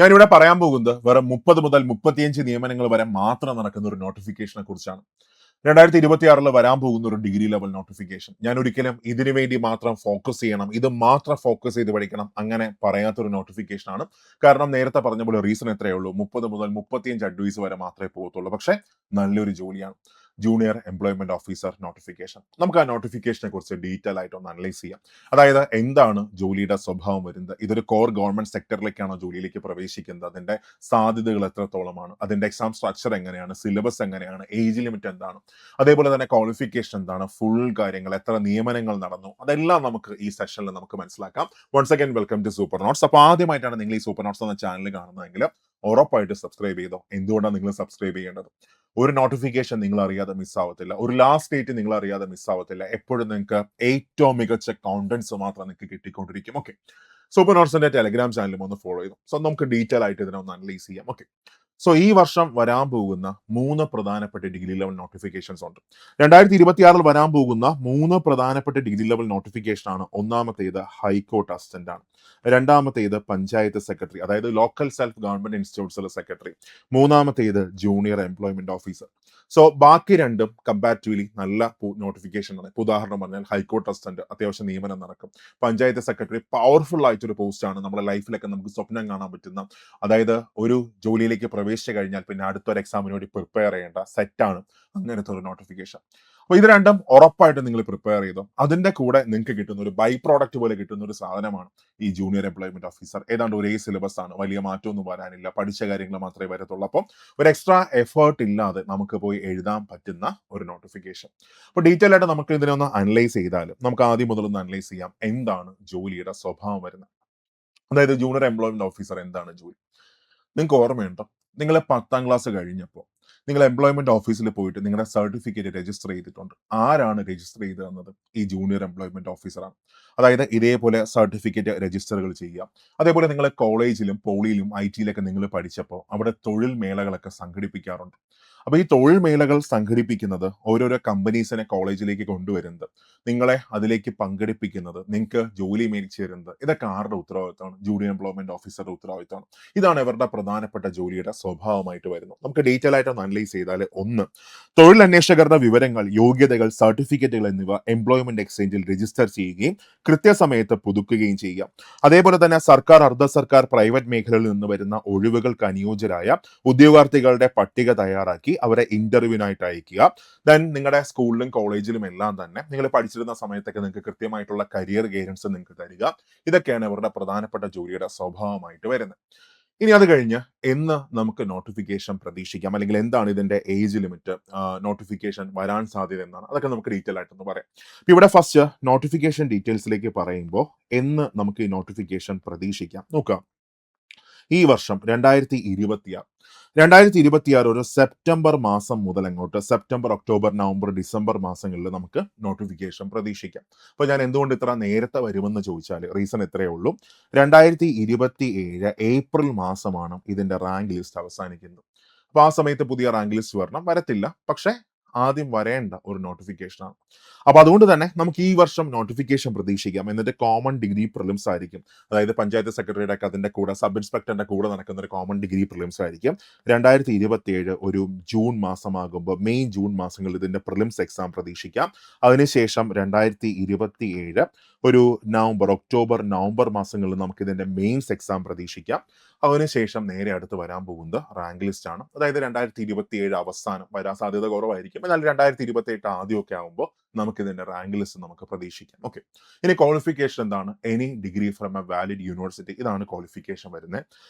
ഞാനിവിടെ പറയാൻ പോകുന്നത് വെറും 30 മുതൽ 35 നിയമനങ്ങൾ വരെ മാത്രം നടക്കുന്ന ഒരു നോട്ടിഫിക്കേഷനെ കുറിച്ചാണ്. 2026 വരാൻ പോകുന്ന ഒരു ഡിഗ്രി ലെവൽ നോട്ടിഫിക്കേഷൻ. ഞാൻ ഒരിക്കലും ഇതിനു വേണ്ടി മാത്രം ഫോക്കസ് ചെയ്യണം, ഇത് മാത്രം ഫോക്കസ് ചെയ്ത് പഠിക്കണം അങ്ങനെ പറയാത്തൊരു നോട്ടിഫിക്കേഷൻ ആണ്. കാരണം നേരത്തെ പറഞ്ഞ പോലെ റീസൺ എത്രയേ ഉള്ളൂ, 30 മുതൽ 35 അഡ്വൈസ് വരെ മാത്രമേ പോകത്തുള്ളൂ. പക്ഷേ നല്ലൊരു ജോലിയാണ്. Junior employment officer notification. നമുക്ക് ആ നോട്ടിഫിക്കേഷനെ കുറിച്ച് ഡീറ്റെയിൽ ആയിട്ട് ഒന്ന് അനലൈസ് ചെയ്യാം. അതായത് എന്താണ് ജോലിയുടെ സ്വഭാവം വരുന്നത്, ഇതൊരു കോർ ഗവൺമെന്റ് സെക്ടറിലേക്കാണോ ജോലിയിലേക്ക് പ്രവേശിക്കുന്നത്, അതിന്റെ സാധ്യതകൾ എത്രത്തോളമാണ്, അതിന്റെ എക്സാം സ്ട്രക്ചർ എങ്ങനെയാണ്, സിലബസ് എങ്ങനെയാണ്, ഏജ് ലിമിറ്റ് എന്താണ്, അതേപോലെ തന്നെ ക്വാളിഫിക്കേഷൻ എന്താണ്, ഫുൾ കാര്യങ്ങൾ, എത്ര നിയമനങ്ങൾ നടന്നു, അതെല്ലാം നമുക്ക് ഈ സെഷനിൽ നമുക്ക് മനസ്സിലാക്കാം. Once again welcome to super notes. അപ്പോൾ ആദ്യമായിട്ടാണ് നിങ്ങൾ ഈ സൂപ്പർ നോട്ട്സ് എന്ന ചാനൽ കാണുന്നതെങ്കിൽ ഉറപ്പായിട്ട് സബ്സ്ക്രൈബ് ചെയ്തോ. എന്തുകൊണ്ടാണ് നിങ്ങൾ സബ്സ്ക്രൈബ് ചെയ്യേണ്ടത്? ഒരു നോട്ടിഫിക്കേഷൻ നിങ്ങൾ അറിയാതെ മിസ്സാവത്തില്ല, ഒരു ലാസ്റ്റ് ഡേറ്റ് നിങ്ങൾ അറിയാതെ മിസ്സാവത്തില്ല. എപ്പോഴും നിങ്ങൾക്ക് ഏറ്റവും മികച്ച കോണ്ടന്റ്സ് മാത്രം നിങ്ങൾക്ക് കിട്ടിക്കൊണ്ടിരിക്കും. ഓക്കെ, സൂപ്പർ നോട്ട്സിന്റെ ടെലഗ്രാം ചാനലും ഒന്ന് ഫോളോ ചെയ്തു. സോ നമുക്ക് ഡീറ്റെയിൽ ആയിട്ട് ഇതിനെ ഒന്ന് അനലൈസ് ചെയ്യാം. ഓക്കെ, സോ ഈ വർഷം വരാൻ പോകുന്ന 3 പ്രധാനപ്പെട്ട ഡിഗ്രി ലെവൽ നോട്ടിഫിക്കേഷൻസ് ഉണ്ട്. 2026 വരാൻ പോകുന്ന 3 പ്രധാനപ്പെട്ട ഡിഗ്രി ലെവൽ നോട്ടിഫിക്കേഷൻ ആണ്. ഒന്നാമത്തേത് ഹൈക്കോർട്ട് അസിസ്റ്റന്റ് ആണ്. രണ്ടാമത്തേത് പഞ്ചായത്ത് സെക്രട്ടറി, അതായത് ലോക്കൽ സെൽഫ് ഗവൺമെന്റ് ഇൻസ്റ്റിറ്റ്യൂട്ട്സിലെ സെക്രട്ടറി. മൂന്നാമത്തേത് ജൂനിയർ എംപ്ലോയ്മെന്റ് ഓഫീസർ. സോ ബാക്കി രണ്ടും കമ്പാരിറ്റീവ്ലി നല്ല നോട്ടിഫിക്കേഷൻ ആണ്. ഉദാഹരണം പറഞ്ഞാൽ ഹൈക്കോർട്ട് അസിസ്റ്റന്റ് അത്യാവശ്യം നിയമനം നടക്കും. പഞ്ചായത്ത് സെക്രട്ടറി പവർഫുൾ ആയിട്ടൊരു പോസ്റ്റ് ആണ്. നമ്മുടെ ലൈഫിലൊക്കെ നമുക്ക് സ്വപ്നം കാണാൻ പറ്റുന്ന, അതായത് ഒരു ജോലിയിലേക്ക് പ്രവേശിച്ചു കഴിഞ്ഞാൽ പിന്നെ അടുത്തൊരു എക്സാമിന് വേണ്ടി പ്രിപ്പയർ ചെയ്യേണ്ട സെറ്റാണ് അങ്ങനത്തെ ഒരു നോട്ടിഫിക്കേഷൻ. അപ്പൊ ഇത് രണ്ടും ഉറപ്പായിട്ടും നിങ്ങൾ പ്രിപ്പയർ ചെയ്തോ. അതിന്റെ കൂടെ നിങ്ങൾക്ക് കിട്ടുന്ന ഒരു ബൈ പ്രോഡക്റ്റ് പോലെ കിട്ടുന്ന ഒരു സാധനമാണ് ഈ ജൂനിയർ എംപ്ലോയ്മെന്റ് ഓഫീസർ. ഏതാണ്ട് ഒരേ സിലബസ് ആണ്, വലിയ മാറ്റമൊന്നും വരാനില്ല, പഠിച്ച കാര്യങ്ങൾ മാത്രമേ വരത്തുള്ളൂ. അപ്പം ഒരു എക്സ്ട്രാ എഫേർട്ട് ഇല്ലാതെ നമുക്ക് പോയി എഴുതാൻ പറ്റുന്ന ഒരു നോട്ടിഫിക്കേഷൻ. അപ്പോൾ ഡീറ്റെയിൽ ആയിട്ട് നമുക്ക് ഇതിനെ ഒന്ന് അനലൈസ് ചെയ്താൽ നമുക്ക് ആദ്യം മുതൽ ഒന്ന് അനലൈസ് ചെയ്യാം എന്താണ് ജോലിയുടെ സ്വഭാവം വരുന്നത്. അതായത് ജൂനിയർ എംപ്ലോയ്മെന്റ് ഓഫീസർ എന്താണ് ജോലി? നിങ്ങൾക്ക് ഓർമ്മയുണ്ടോ? നിങ്ങൾ 10ാം ക്ലാസ് കഴിഞ്ഞപ്പോൾ നിങ്ങൾ എംപ്ലോയ്മെന്റ് ഓഫീസിൽ പോയിട്ട് നിങ്ങളുടെ സർട്ടിഫിക്കറ്റ് രജിസ്റ്റർ ചെയ്തിട്ടുണ്ട്. ആരാണ് രജിസ്റ്റർ ചെയ്ത് തന്നത്? ഈ ജൂനിയർ എംപ്ലോയ്മെന്റ് ഓഫീസറാണ്. അതായത് ഇതേപോലെ സർട്ടിഫിക്കറ്റ് രജിസ്റ്ററുകൾ ചെയ്യുക. അതേപോലെ നിങ്ങൾ കോളേജിലും പോളിയിലും IT-യിലൊക്കെ നിങ്ങൾ പഠിച്ചപ്പോൾ അവിടെ തൊഴിൽ മേളകളൊക്കെ സംഘടിപ്പിക്കാറുണ്ട്. അപ്പൊ ഈ തൊഴിൽ മേളകൾ സംഘടിപ്പിക്കുന്നത്, ഓരോരോ കമ്പനീസിനെ കോളേജിലേക്ക് കൊണ്ടുവരുന്നത്, നിങ്ങളെ അതിലേക്ക് പങ്കെടുപ്പിക്കുന്നത്, നിങ്ങൾക്ക് ജോലി മേടിച്ചു തരുന്നത്, ഇതൊക്കെ ആരുടെ ഉത്തരവാദിത്തമാണ്? ജൂനിയർ എംപ്ലോയ്മെന്റ് ഓഫീസറുടെ ഉത്തരവാദിത്തമാണ്. ഇതാണ് ഇവരുടെ പ്രധാനപ്പെട്ട ജോലിയുടെ സ്വഭാവമായിട്ട് വരുന്നത്. നമുക്ക് ഡീറ്റെയിൽ ആയിട്ട് ഒന്ന് അനലൈസ് ചെയ്താൽ, ഒന്ന്, തൊഴിൽ അന്വേഷകരുടെ വിവരങ്ങൾ, യോഗ്യതകൾ, സർട്ടിഫിക്കറ്റുകൾ എന്നിവ എംപ്ലോയ്മെന്റ് എക്സ്ചേഞ്ചിൽ രജിസ്റ്റർ ചെയ്യുകയും കൃത്യസമയത്ത് പുതുക്കുകയും ചെയ്യുക. അതേപോലെ തന്നെ സർക്കാർ, അർദ്ധ സർക്കാർ, പ്രൈവറ്റ് മേഖലയിൽ നിന്ന് വരുന്ന ഒഴിവുകൾക്ക് അനുയോജ്യരായ ഉദ്യോഗാർത്ഥികളുടെ പട്ടിക തയ്യാറാക്കി അവരെ ഇന്റർവ്യൂവിനായിട്ട് അയക്കുക. ദെൻ നിങ്ങളുടെ സ്കൂളിലും കോളേജിലും എല്ലാം തന്നെ നിങ്ങൾ പഠിച്ചിരുന്ന സമയത്തൊക്കെ നിങ്ങൾക്ക് കൃത്യമായിട്ടുള്ള കരിയർ ഗൈഡൻസ് നിങ്ങൾക്ക് തരിക. ഇതൊക്കെയാണ് ഇവരുടെ പ്രധാനപ്പെട്ട ജോലിയുടെ സ്വഭാവമായിട്ട് വരുന്നത്. ഇനി അത് കഴിഞ്ഞ് എന്ന് നമുക്ക് നോട്ടിഫിക്കേഷൻ പ്രതീക്ഷിക്കാം, അല്ലെങ്കിൽ എന്താണ് ഇതിന്റെ ഏജ് ലിമിറ്റ്, നോട്ടിഫിക്കേഷൻ വരാൻ സാധ്യത എന്താണ്, അതൊക്കെ നമുക്ക് ഡീറ്റെയിൽ ആയിട്ടൊന്ന് പറയാം. ഇപ്പൊ ഇവിടെ ഫസ്റ്റ് നോട്ടിഫിക്കേഷൻ ഡീറ്റെയിൽസിലേക്ക് പറയുമ്പോൾ എന്ന് നമുക്ക് ഈ നോട്ടിഫിക്കേഷൻ പ്രതീക്ഷിക്കാം നോക്കാം. ഈ വർഷം 2026 ഒരു സെപ്റ്റംബർ മാസം മുതൽ അങ്ങോട്ട്, സെപ്റ്റംബർ, ഒക്ടോബർ, നവംബർ, ഡിസംബർ മാസങ്ങളിൽ നമുക്ക് നോട്ടിഫിക്കേഷൻ പ്രതീക്ഷിക്കാം. അപ്പോൾ ഞാൻ എന്തുകൊണ്ട് ഇത്ര നേരത്തെ വരുമെന്ന് ചോദിച്ചാൽ റീസൺ ഇത്രയേ ഉള്ളൂ. 2027 ഏപ്രിൽ മാസമാണ് ഇതിന്റെ റാങ്ക് ലിസ്റ്റ് അവസാനിക്കുന്നത്. അപ്പോൾ ആ സമയത്ത് പുതിയ റാങ്ക് ലിസ്റ്റ് വരത്തില്ല, പക്ഷേ ആദ്യം വരേണ്ട ഒരു നോട്ടിഫിക്കേഷനാണ്. അപ്പൊ അതുകൊണ്ട് തന്നെ നമുക്ക് ഈ വർഷം നോട്ടിഫിക്കേഷൻ പ്രതീക്ഷിക്കാം. എന്നിട്ട് കോമൺ ഡിഗ്രി പ്രിലിംസ് ആയിരിക്കും. അതായത് പഞ്ചായത്ത് സെക്രട്ടറിയുടെ ഒക്കെ അതിന്റെ കൂടെ, സബ് ഇൻസ്പെക്ടറിന്റെ കൂടെ നടക്കുന്ന ഒരു കോമൺ ഡിഗ്രി പ്രിലിംസ് ആയിരിക്കും. 2027 ഒരു ജൂൺ മാസമാകുമ്പോൾ, മെയ് ജൂൺ മാസങ്ങളിൽ ഇതിന്റെ പ്രിലിംസ് എക്സാം പ്രതീക്ഷിക്കാം. അതിനുശേഷം 2027 ഒരു നവംബർ, ഒക്ടോബർ, നവംബർ മാസങ്ങളിൽ നമുക്ക് ഇതിന്റെ മെയിൻസ് എക്സാം പ്രതീക്ഷിക്കാം. അതിനുശേഷം നേരെ അടുത്ത് വരാൻ പോകുന്നത് റാങ്ക് ലിസ്റ്റ് ആണ്. അതായത് 2027 അവസാനം വരാൻ സാധ്യത കുറവായിരിക്കും, എന്നാൽ 2028 ആദ്യമൊക്കെ ആകുമ്പോൾ നമുക്ക് ഇതിന്റെ റാങ്ക് ലിസ്റ്റ് നമുക്ക് പ്രതീക്ഷിക്കാം. ഓക്കെ, ഇനി ക്വാളിഫിക്കേഷൻ എന്താണ്? Any degree from A valid university, ഇതാണ് ക്വാളിഫിക്കേഷൻ വരുന്നത്.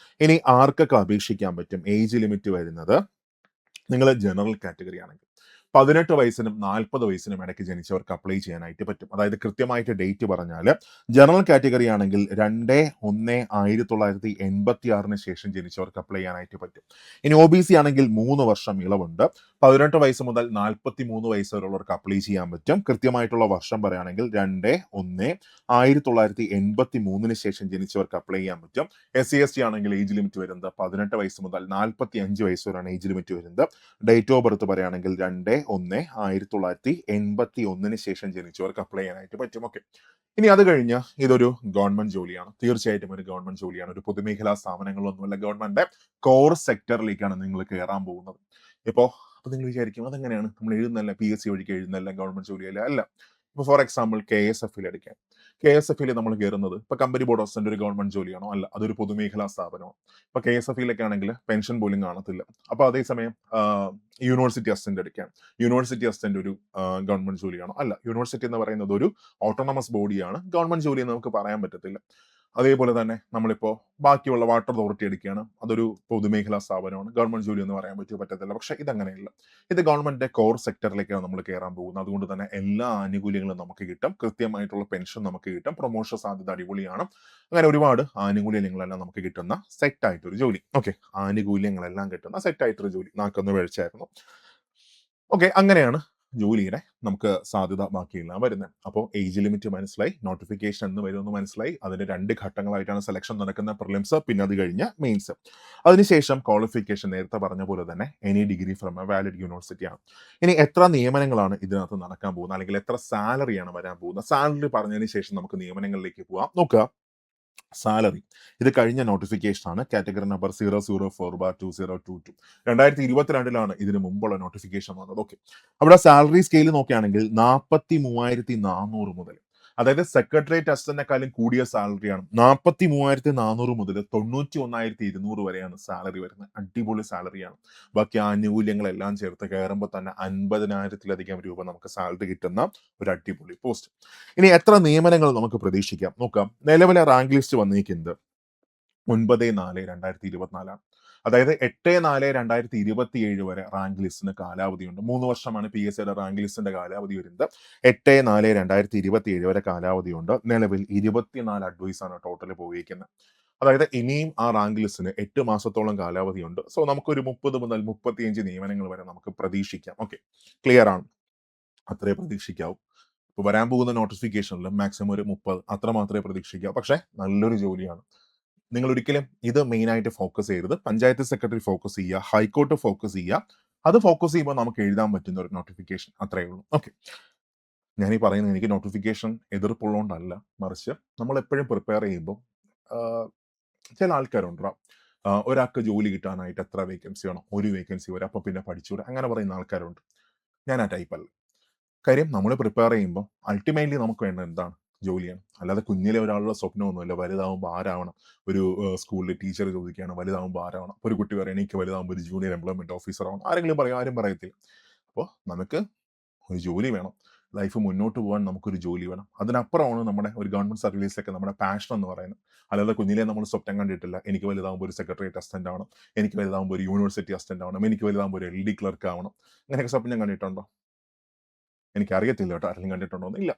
ഇനി ആർക്കൊക്കെ അപേക്ഷിക്കാൻ പറ്റും? ഏജ് ലിമിറ്റ് വരുന്നത്, നിങ്ങൾ ജനറൽ കാറ്റഗറി ആണെങ്കിൽ 18 വയസ്സിനും 40 വയസ്സിനും ഇടയ്ക്ക് ജനിച്ചവർക്ക് അപ്ലൈ ചെയ്യാനായിട്ട് പറ്റും. അതായത് കൃത്യമായിട്ട് ഡേറ്റ് പറഞ്ഞാൽ, ജനറൽ കാറ്റഗറി ആണെങ്കിൽ 2/1/1986 ശേഷം ജനിച്ചവർക്ക് അപ്ലൈ ചെയ്യാനായിട്ട് പറ്റും. ഇനി OBC ആണെങ്കിൽ 3 വർഷം ഇളവുണ്ട്. 18 വയസ്സ് മുതൽ 43 വയസ്സ് വരെയുള്ളവർക്ക് അപ്ലൈ ചെയ്യാൻ പറ്റും. കൃത്യമായിട്ടുള്ള വർഷം പറയുകയാണെങ്കിൽ 2/1/1983 ശേഷം ജനിച്ചവർക്ക് അപ്ലൈ ചെയ്യാൻ പറ്റും. SC/ST ആണെങ്കിൽ ഏജ് ലിമിറ്റ് വരുന്നത് 18 വയസ്സ് മുതൽ 45 വയസ്സ് വരെയാണ് ഏജ് ലിമിറ്റ് വരുന്നത്. ഡേറ്റ് ഓഫ് ബർത്ത് പറയുകയാണെങ്കിൽ 1/1/1981 ശേഷം ജനിച്ചവർക്ക് അപ്ലൈ ചെയ്യാനായിട്ട് പറ്റും. ഓക്കെ, ഇനി അത് കഴിഞ്ഞ് ഇതൊരു ഗവൺമെന്റ് ജോലിയാണ്, തീർച്ചയായിട്ടും ഒരു ഗവൺമെന്റ് ജോലിയാണ്, ഒരു പൊതുമേഖലാ സ്ഥാപനങ്ങളൊന്നുമല്ല, ഗവൺമെന്റിന്റെ കോർ സെക്ടറിലേക്കാണ് നിങ്ങൾ കയറാൻ പോകുന്നത്. അപ്പൊ നിങ്ങൾ വിചാരിക്കും അതെങ്ങനെയാണ്, നമ്മൾ എഴുതുന്നല്ല PSC വഴിക്ക് എഴുതുന്നല്ല ഗവൺമെന്റ് ജോലിയല്ല, അല്ല. ഇപ്പൊ ഫോർ എക്സാമ്പിൾ KSF എടുക്കാം. KSF നമ്മൾ കയറുന്നത് ഇപ്പൊ കമ്പനി ബോർഡ് ഓഫ് ഒരു ഗവൺമെന്റ് ജോലിയാണോ? അല്ല, അതൊരു പൊതുമേഖലാ സ്ഥാപനമാണ്. ഇപ്പൊ KSF ആണെങ്കിൽ പെൻഷൻ പോലും കാണത്തില്ല. അപ്പൊ അതേസമയം യൂണിവേഴ്സിറ്റി അസിസ്റ്റന്റ് എടുക്കാം. യൂണിവേഴ്സിറ്റി അസിസ്റ്റന്റ് ഒരു ഗവൺമെന്റ് ജോലിയാണോ? അല്ല, യൂണിവേഴ്സിറ്റി എന്ന് പറയുന്നത് ഒരു ഓട്ടോണമസ് ബോഡിയാണ്, ഗവൺമെന്റ് ജോലി എന്ന് നമുക്ക് പറയാൻ പറ്റത്തില്ല. അതേപോലെ തന്നെ നമ്മളിപ്പോ ബാക്കിയുള്ള വാട്ടർ അതോറിറ്റി എടുക്കുകയാണ്, അതൊരു പൊതുമേഖലാ സ്ഥാപനമാണ്, ഗവൺമെന്റ് ജോലി എന്ന് പറയാൻ പറ്റത്തില്ല. പക്ഷെ ഇതങ്ങനെയല്ല, ഇത് ഗവൺമെന്റിന്റെ കോർ സെക്ടറിലേക്കാണ് നമ്മൾ കയറാൻ പോകുന്നത്. അതുകൊണ്ട് തന്നെ എല്ലാ ആനുകൂല്യങ്ങളും നമുക്ക് കിട്ടും, കൃത്യമായിട്ടുള്ള പെൻഷൻ നമുക്ക് കിട്ടും, പ്രൊമോഷൻ സാധ്യത അടിപൊളിയാണ്, അങ്ങനെ ഒരുപാട് ആനുകൂല്യങ്ങളെല്ലാം നമുക്ക് കിട്ടുന്ന സെറ്റ് ആയിട്ടൊരു ജോലി. ഓക്കെ, ആനുകൂല്യങ്ങളെല്ലാം കിട്ടുന്ന സെറ്റ് ആയിട്ടൊരു ജോലി, നാക്കൊന്ന് വെഴിച്ചായിരുന്നു. ഓക്കെ, അങ്ങനെയാണ് ജോലിയുടെ നമുക്ക് സാധ്യത ബാക്കിയെല്ലാം വരുന്നത്. അപ്പോൾ ഏജ് ലിമിറ്റ് മനസ്സിലായി, നോട്ടിഫിക്കേഷൻ എന്ന് വരുമെന്ന് മനസ്സിലായി, അതിന്റെ 2 ഘട്ടങ്ങളായിട്ടാണ് സെലക്ഷൻ നടക്കുന്ന, പ്രിലിംസ് പിന്നെ അത് കഴിഞ്ഞ മെയിൻസ്. അതിനുശേഷം ക്വാളിഫിക്കേഷൻ നേരത്തെ പറഞ്ഞ പോലെ തന്നെ any degree from A valid university ആണ്. ഇനി എത്ര നിയമനങ്ങളാണ് ഇതിനകത്ത് നടക്കാൻ പോകുന്നത്, അല്ലെങ്കിൽ എത്ര സാലറിയാണ് വരാൻ പോകുന്നത്? സാലറി പറഞ്ഞതിന് ശേഷം നമുക്ക് നിയമനങ്ങളിലേക്ക് പോവാം. നോക്കുക, സാലറി ഇത് കഴിഞ്ഞ നോട്ടിഫിക്കേഷൻ ആണ്, കാറ്റഗറി നമ്പർ 004/2022. 2022 ഇതിന് മുമ്പുള്ള നോട്ടിഫിക്കേഷൻ വന്നത്. ഓക്കെ, അവിടെ സാലറി സ്കെയിൽ നോക്കുകയാണെങ്കിൽ 43,400 മുതൽ, അതായത് സെക്രട്ടേറിയറ്റ് അസിസ്റ്റന്റിനെക്കാളും കൂടിയ സാലറിയാണ്. 43,400 മുതൽ 91,200 വരെയാണ് സാലറി വരുന്നത്. അടിപൊളി സാലറിയാണ്. ബാക്കി ആനുകൂല്യങ്ങളെല്ലാം ചേർത്ത് കയറുമ്പോൾ തന്നെ 50,000-ലധികം രൂപ നമുക്ക് സാലറി കിട്ടുന്ന ഒരു അടിപൊളി പോസ്റ്റ്. ഇനി എത്ര നിയമനങ്ങൾ നമുക്ക് പ്രതീക്ഷിക്കാം? നോക്കാം. നിലവിലെ റാങ്ക് ലിസ്റ്റ് വന്നിരിക്കുന്നത് 9/4/2024 അതായത് 8/4/2027 വരെ റാങ്ക് ലിസ്റ്റിന് കാലാവധിയുണ്ട്. 3 വർഷമാണ് PSCയുടെ റാങ്ക് ലിസ്റ്റിന്റെ കാലാവധി വരുന്നത്. 8/4/2027 വരെ കാലാവധിയുണ്ട്. നിലവിൽ 24 അഡ്വൈസാണ് ടോട്ടൽ പോയിരിക്കുന്നത്. അതായത് ഇനിയും ആ റാങ്ക് ലിസ്റ്റിന് 8 മാസത്തോളം കാലാവധിയുണ്ട്. സോ നമുക്കൊരു 30 മുതൽ 35 നിയമനങ്ങൾ വരെ നമുക്ക് പ്രതീക്ഷിക്കാം. ഓക്കെ, ക്ലിയർ ആണ്, അത്രേ പ്രതീക്ഷിക്കാവൂ. ഇപ്പൊ വരാൻ പോകുന്ന നോട്ടിഫിക്കേഷനിൽ മാക്സിമം ഒരു 30 അത്ര മാത്രമേ പ്രതീക്ഷിക്കാവൂ. പക്ഷെ നല്ലൊരു ജോലിയാണ്. നിങ്ങൾ ഒരിക്കലും ഇത് മെയിൻ ആയിട്ട് ഫോക്കസ് ചെയ്യരുത്. പഞ്ചായത്ത് സെക്രട്ടറി ഫോക്കസ് ചെയ്യുക, ഹൈക്കോർട്ട് ഫോക്കസ് ചെയ്യുക. അത് ഫോക്കസ് ചെയ്യുമ്പോൾ നമുക്ക് എഴുതാൻ പറ്റുന്ന ഒരു നോട്ടിഫിക്കേഷൻ, അത്രയേ ഉള്ളൂ. ഓക്കെ, ഞാനീ പറയുന്നത് എനിക്ക് നോട്ടിഫിക്കേഷൻ എതിർപ്പുള്ളതുകൊണ്ടല്ല, മറിച്ച് നമ്മൾ എപ്പോഴും പ്രിപ്പയർ ചെയ്യുമ്പോൾ ചില ആൾക്കാരുണ്ട്, ഒരാൾക്ക് ജോലി കിട്ടാനായിട്ട് എത്ര വേക്കൻസി വേണം, ഒരു വേക്കൻസി വരെ, അപ്പൊ പിന്നെ പഠിച്ചുകൂടെ, അങ്ങനെ പറയുന്ന ആൾക്കാരുണ്ട്. ഞാൻ ആ ടൈപ്പല്ല. കാര്യം നമ്മൾ പ്രിപ്പയർ ചെയ്യുമ്പോൾ അൾട്ടിമേറ്റ്ലി നമുക്ക് വേണ്ടത് എന്താണ്? ജോലിയാണ്. അല്ലാതെ കുഞ്ഞിലെ ഒരാളുടെ സ്വപ്നമൊന്നുമില്ല വലുതാവുമ്പോൾ ആരാവണം. ഒരു സ്കൂളിൽ ടീച്ചർ ചോദിക്കുകയാണ് വലുതാവുമ്പോൾ ആരാവണം. ഒരു കുട്ടി പറയും എനിക്ക് വലുതാവുമ്പോൾ ഒരു ജൂനിയർ എംപ്ലോയ്മെന്റ് ഓഫീസർ ആവണം. ആരെങ്കിലും പറയും? ആരും പറയത്തില്ല. അപ്പോൾ നമുക്ക് ഒരു ജോലി വേണം, ലൈഫ് മുന്നോട്ട് പോകാൻ നമുക്കൊരു ജോലി വേണം. അതിനപ്പുറമാണ് നമ്മുടെ ഒരു ഗവൺമെന്റ് സർവീസിലൊക്കെ നമ്മുടെ പാഷൻ എന്ന് പറയുന്നത്. അല്ലാതെ കുഞ്ഞിലെ നമ്മൾ സ്വപ്നം കണ്ടിട്ടില്ല എനിക്ക് വലുതാവുമ്പോൾ ഒരു സെക്രട്ടേറിയറ്റ് അസിസ്റ്റന്റ് ആവണം, എനിക്ക് വലുതാവുമ്പോൾ ഒരു യൂണിവേഴ്സിറ്റി അസിസ്റ്റന്റ് ആവണം, എനിക്ക് വലുതാവുമ്പോൾ ഒരു LD ക്ലർക്ക് ആവണം. അങ്ങനെയൊക്കെ സ്വപ്നം കണ്ടിട്ടുണ്ടോ? എനിക്കറിയത്തില്ല കേട്ടോ, ആരെങ്കിലും കണ്ടിട്ടുണ്ടോ എന്ന്. ഇല്ല.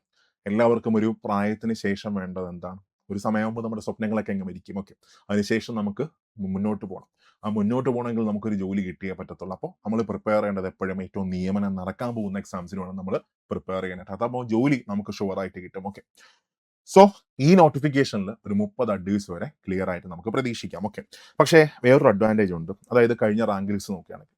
എല്ലാവർക്കും ഒരു പ്രായത്തിന് ശേഷം വേണ്ടത് എന്താണ്? ഒരു സമയമാകുമ്പോൾ നമ്മുടെ സ്വപ്നങ്ങളൊക്കെ അങ്ങ് മരിക്കും. ഓക്കെ, അതിനുശേഷം നമുക്ക് മുന്നോട്ട് പോകണം. ആ മുന്നോട്ട് പോകണമെങ്കിൽ നമുക്കൊരു ജോലി കിട്ടിയേ പറ്റത്തുള്ളൂ. അപ്പോൾ നമ്മൾ പ്രിപ്പയർ ചെയ്യേണ്ടത് എപ്പോഴും ഏറ്റവും നിയമനം നടക്കാൻ പോകുന്ന എക്സാംസിന് വേണം നമ്മൾ പ്രിപ്പയർ ചെയ്യാനായിട്ട്. അതാകുമ്പോൾ ജോലി നമുക്ക് ഷുവർ ആയിട്ട് കിട്ടും. ഓക്കെ, സോ ഈ നോട്ടിഫിക്കേഷനിൽ ഒരു 30 അഡ്വൈസ് വരെ ക്ലിയർ ആയിട്ട് നമുക്ക് പ്രതീക്ഷിക്കാം. ഓക്കെ, പക്ഷേ വേറൊരു അഡ്വാൻറ്റേജ് ഉണ്ട്. അതായത് കഴിഞ്ഞ റാങ്ക് ലിസ്റ്റ് നോക്കുകയാണെങ്കിൽ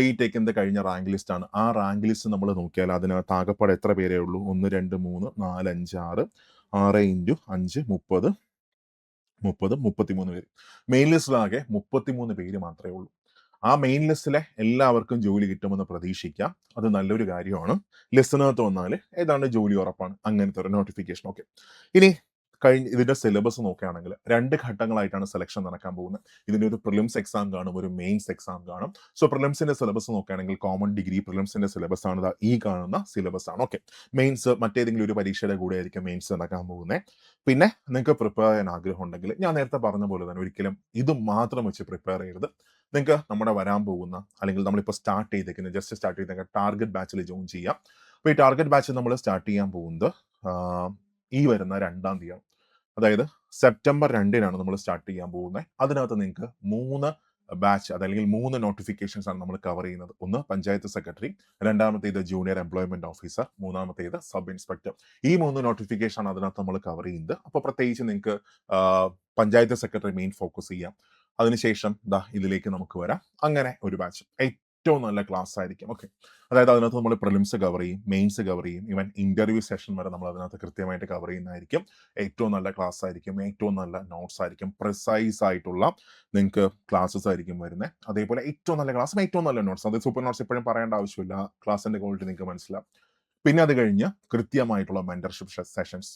ഈ ടേക്കുന്നത് കഴിഞ്ഞ റാങ്ക് ലിസ്റ്റ് ആണ്. ആ റാങ്ക് ലിസ്റ്റ് നമ്മൾ നോക്കിയാൽ അതിനകത്ത് ആകെപ്പാടെ എത്ര പേരേ ഉള്ളൂ? 1 2 3 4 5 6 6 ഇൻറ്റു 5 30 33 പേര്. മെയിൻ ലിസ്റ്റിലാകെ 33 പേര് മാത്രമേ ഉള്ളൂ. ആ മെയിൻ ലിസ്റ്റിലെ എല്ലാവർക്കും ജോലി കിട്ടുമെന്ന് പ്രതീക്ഷിക്കാം. അത് നല്ലൊരു കാര്യമാണ്. ലിസ്റ്റിനകത്ത് വന്നാൽ ഏതാണ്ട് ജോലി ഉറപ്പാണ്. അങ്ങനത്തെ ഒരു നോട്ടിഫിക്കേഷൻ. ഓക്കെ, ഇനി ഇതിന്റെ സിലബസ് നോക്കുകയാണെങ്കിൽ 2 ഘട്ടങ്ങളായിട്ടാണ് സെലക്ഷൻ നടക്കാൻ പോകുന്നത്. ഇതിന്റെ ഒരു പ്രിലിംസ് എക്സാം കാണും, ഒരു മെയിൻസ് എക്സാം കാണും. സോ പ്രിലിംസിന്റെ സിലബസ് നോക്കുകയാണെങ്കിൽ കോമൺ ഡിഗ്രി പ്രിലിംസിന്റെ സിലബസ് ആണ് ഈ കാണുന്ന സിലബസ് ആണ്. ഓക്കെ, മെയിൻസ് മറ്റേതെങ്കിലും ഒരു പരീക്ഷയുടെ കൂടെ ആയിരിക്കും മെയിൻസ് നടക്കാൻ പോകുന്നത്. പിന്നെ നിങ്ങൾക്ക് പ്രിപ്പയർ ചെയ്യാൻ ആഗ്രഹം ഉണ്ടെങ്കിൽ ഞാൻ നേരത്തെ പറഞ്ഞ പോലെ തന്നെ ഒരിക്കലും ഇത് മാത്രം വെച്ച് പ്രിപ്പയർ ചെയ്യരുത്. നിങ്ങൾക്ക് നമ്മുടെ വരാൻ പോകുന്ന, അല്ലെങ്കിൽ നമ്മളിപ്പോൾ സ്റ്റാർട്ട് ചെയ്തേക്കുന്ന ടാർഗറ്റ് ബാച്ചിൽ ജോയിൻ ചെയ്യാം. അപ്പോൾ ഈ ടാർഗറ്റ് ബാച്ച് നമ്മൾ സ്റ്റാർട്ട് ചെയ്യാൻ പോകുന്നത് ഈ വരുന്ന 2-ാം തീയതിയാണ്. അതായത് സെപ്റ്റംബർ 2-നാണ് നമ്മൾ സ്റ്റാർട്ട് ചെയ്യാൻ പോകുന്നത്. അതിനകത്ത് നിങ്ങൾക്ക് 3 ബാച്ച്, അതല്ലെങ്കിൽ 3 നോട്ടിഫിക്കേഷൻസ് ആണ് നമ്മൾ കവർ ചെയ്യുന്നത്. ഒന്ന് പഞ്ചായത്ത് സെക്രട്ടറി, രണ്ടാമത്തേത് ജൂനിയർ എംപ്ലോയ്മെന്റ് ഓഫീസർ, മൂന്നാമത്തേത് സബ് ഇൻസ്പെക്ടർ. ഈ 3 നോട്ടിഫിക്കേഷൻ ആണ് അതിനകത്ത് നമ്മൾ കവർ ചെയ്യുന്നത്. അപ്പോൾ പ്രത്യേകിച്ച് നിങ്ങൾക്ക് പഞ്ചായത്ത് സെക്രട്ടറി മെയിൻ ഫോക്കസ് ചെയ്യാം. അതിനുശേഷം ഇതിലേക്ക് നമുക്ക് വരാം. അങ്ങനെ ഒരു ബാച്ച് ഏറ്റവും നല്ല ക്ലാസ് ആയിരിക്കും. ഓക്കെ, അതായത് അതിനകത്ത് നമ്മൾ പ്രിലിംസ് കവർ ചെയ്യും, മെയിൻസ് കവർ ചെയ്യും, ഈവൻ ഇന്റർവ്യൂ സെഷൻ വരെ നമ്മൾ അതിനകത്ത് കൃത്യമായിട്ട് കവർ ചെയ്യുന്നതായിരിക്കും. ഏറ്റവും നല്ല ക്ലാസ് ആയിരിക്കും, ഏറ്റവും നല്ല നോട്ട്സ് ആയിരിക്കും, പ്രിസൈസ് ആയിട്ടുള്ള നിങ്ങൾക്ക് ക്ലാസ്സസ് ആയിരിക്കും വരുന്നത്. അതേപോലെ ഏറ്റവും നല്ല ക്ലാസ്സും ഏറ്റവും നല്ല നോട്ട്സ്, അത് സൂപ്പർ നോട്ട്സ് എപ്പോഴും പറയേണ്ട ആവശ്യമില്ല, ക്ലാസ്സിന്റെ ക്വാളിറ്റി നിങ്ങൾക്ക് മനസ്സിലാവും. പിന്നെ അത് കഴിഞ്ഞ് കൃത്യമായിട്ടുള്ള മെന്റർഷിപ്പ് സെഷൻസ്.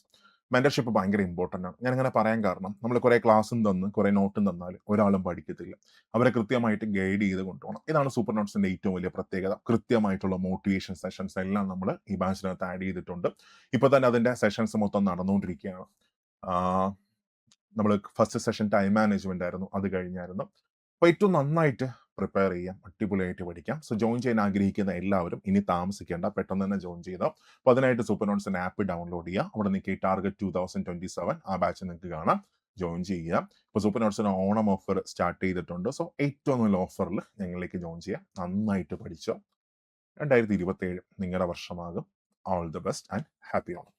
മെന്റർഷിപ്പ് ഭയങ്കര ഇമ്പോർട്ടൻ്റ് ആണ്. ഞാനിങ്ങനെ പറയാൻ കാരണം, നമ്മൾ കുറേ ക്ലാസ്സും തന്ന് കുറേ നോട്ടും തന്നാൽ ഒരാളും പഠിക്കത്തില്ല. അവരെ കൃത്യമായിട്ട് ഗൈഡ് ചെയ്ത് കൊണ്ടുപോകണം. ഇതാണ് സൂപ്പർ നോട്ട്സിന്റെ ഏറ്റവും വലിയ പ്രത്യേകത. കൃത്യമായിട്ടുള്ള മോട്ടിവേഷൻ സെഷൻസ് എല്ലാം നമ്മൾ ഈ ബാച്ചിനകത്ത് ആഡ് ചെയ്തിട്ടുണ്ട്. ഇപ്പൊ തന്നെ അതിന്റെ സെഷൻസ് മൊത്തം നടന്നുകൊണ്ടിരിക്കുകയാണ്. നമ്മൾ ഫസ്റ്റ് സെഷൻ ടൈം മാനേജ്മെന്റ് ആയിരുന്നു, അത് കഴിഞ്ഞായിരുന്നു. അപ്പോൾ ഏറ്റവും നന്നായിട്ട് പ്രിപ്പയർ ചെയ്യാം, അടിപൊളിയായിട്ട് പഠിക്കാം. സോ ജോയിൻ ചെയ്യാൻ ആഗ്രഹിക്കുന്ന എല്ലാവരും ഇനി താമസിക്കേണ്ട, പെട്ടെന്ന് തന്നെ ജോയിൻ ചെയ്തോ. അപ്പോൾ അതിനായിട്ട് സൂപ്പർ നോട്ട്സിന്റെ ആപ്പ് ഡൗൺലോഡ് ചെയ്യുക. അവിടെ നിങ്ങൾക്ക് ടാർഗറ്റ് 2027 ആ ബാച്ച് നിങ്ങൾക്ക് കാണാം, ജോയിൻ ചെയ്യുക. ഇപ്പോൾ സൂപ്പർ നോട്ട്സിന് ഓണം ഓഫർ സ്റ്റാർട്ട് ചെയ്തിട്ടുണ്ട്. സോ ഏറ്റവും നല്ല ഓഫറിൽ ഞങ്ങളിലേക്ക് ജോയിൻ ചെയ്യാം. നന്നായിട്ട് പഠിച്ചോ. 2027 നിങ്ങളുടെ വർഷമാകും. All the best and happy Onam.